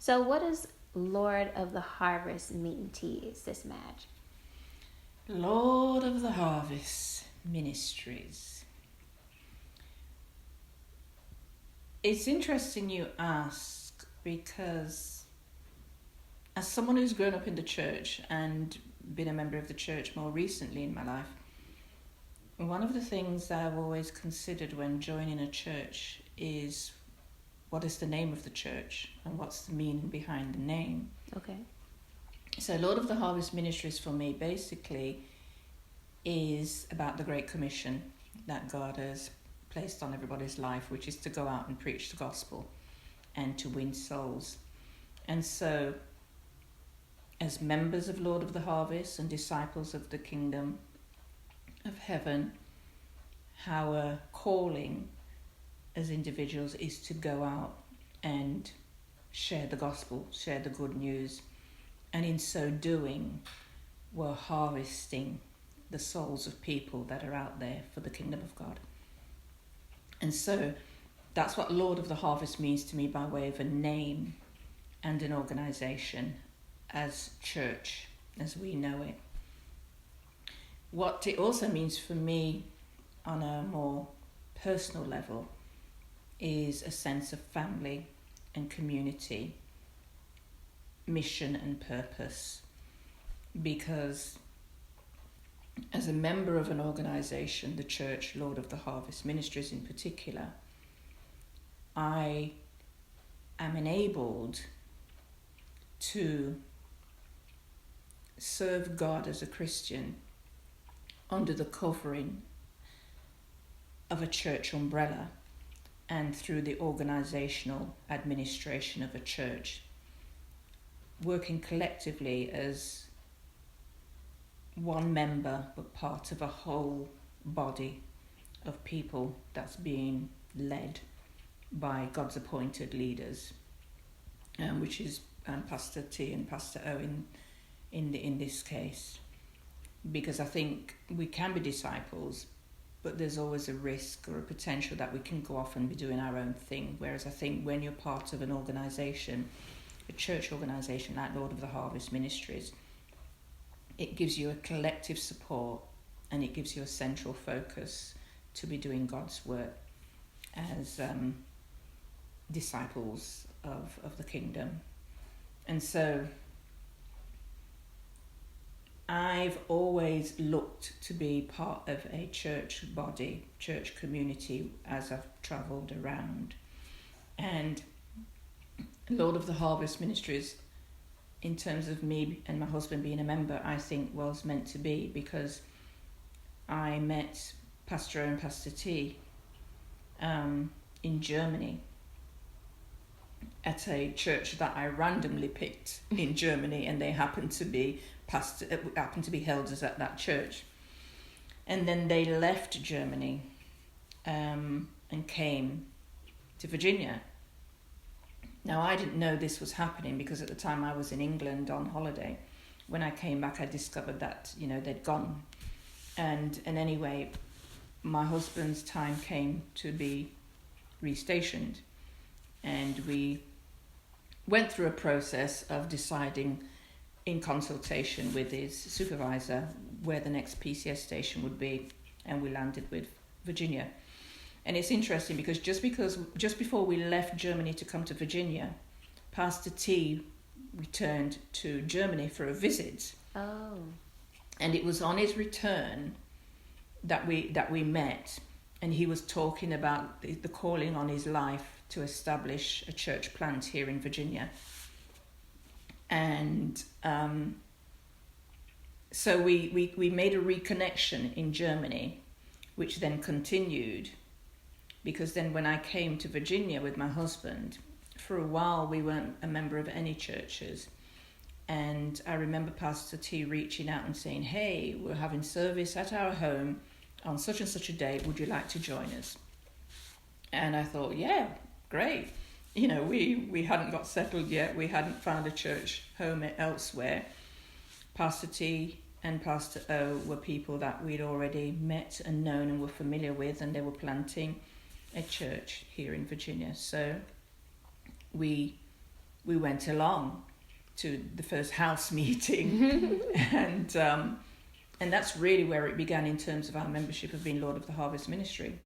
So what does Lord of the Harvest mean to you, Sis Madge? Lord of the Harvest Ministries. It's interesting you ask, because as someone who's grown up in the church and been a member of the church more recently in my life, one of the things that I've always considered when joining a church is, what is the name of the church and what's the meaning behind the name? Okay. So Lord of the Harvest Ministries for me basically is about the Great Commission that God has placed on everybody's life, which is to go out and preach the gospel and to win souls. And so as members of Lord of the Harvest and disciples of the kingdom of heaven, our calling as individuals is to go out and share the gospel, share the good news, and in so doing we're harvesting the souls of people that are out there for the kingdom of God. And so that's what Lord of the Harvest means to me by way of a name and an organisation as church as we know it. What it also means for me on a more personal level is a sense of family and community, mission and purpose, because as a member of an organisation, the church, Lord of the Harvest Ministries in particular, I am enabled to serve God as a Christian under the covering of a church umbrella and through the organisational administration of a church, working collectively as one member but part of a whole body of people that's being led by God's appointed leaders, which is Pastor T and Pastor O in this case, because I think we can be disciples, but there's always a risk or a potential that we can go off and be doing our own thing, whereas I think when you're part of an organisation, a church organisation like Lord of the Harvest Ministries, it gives you a collective support and it gives you a central focus to be doing God's work as disciples of the kingdom. And so I've always looked to be part of a church body, church community as I've travelled around. And Lord of the Harvest Ministries, in terms of me and my husband being a member, I think was meant to be, because I met Pastor O and Pastor T in Germany at a church that I randomly picked in Germany, and they happened to be held as at that church. And then they left Germany and came to Virginia. Now, I didn't know this was happening because at the time I was in England on holiday. When I came back, I discovered that, they'd gone. And anyway, my husband's time came to be restationed. And we went through a process of deciding in consultation with his supervisor where the next PCS station would be. And we landed with Virginia. And it's interesting because just before we left Germany to come to Virginia, Pastor T returned to Germany for a visit. Oh. And it was on his return that we met, and he was talking about the calling on his life to establish a church plant here in Virginia. And so we made a reconnection in Germany, which then continued. Because then when I came to Virginia with my husband, for a while we weren't a member of any churches. And I remember Pastor T reaching out and saying, hey, we're having service at our home on such and such a day. Would you like to join us? And I thought, yeah, great. We hadn't got settled yet. We hadn't found a church home elsewhere. Pastor T and Pastor O were people that we'd already met and known and were familiar with, and they were planting a church here in Virginia. So we we went along to the first house meeting. And that's really where it began in terms of our membership of being Lord of the Harvest Ministry.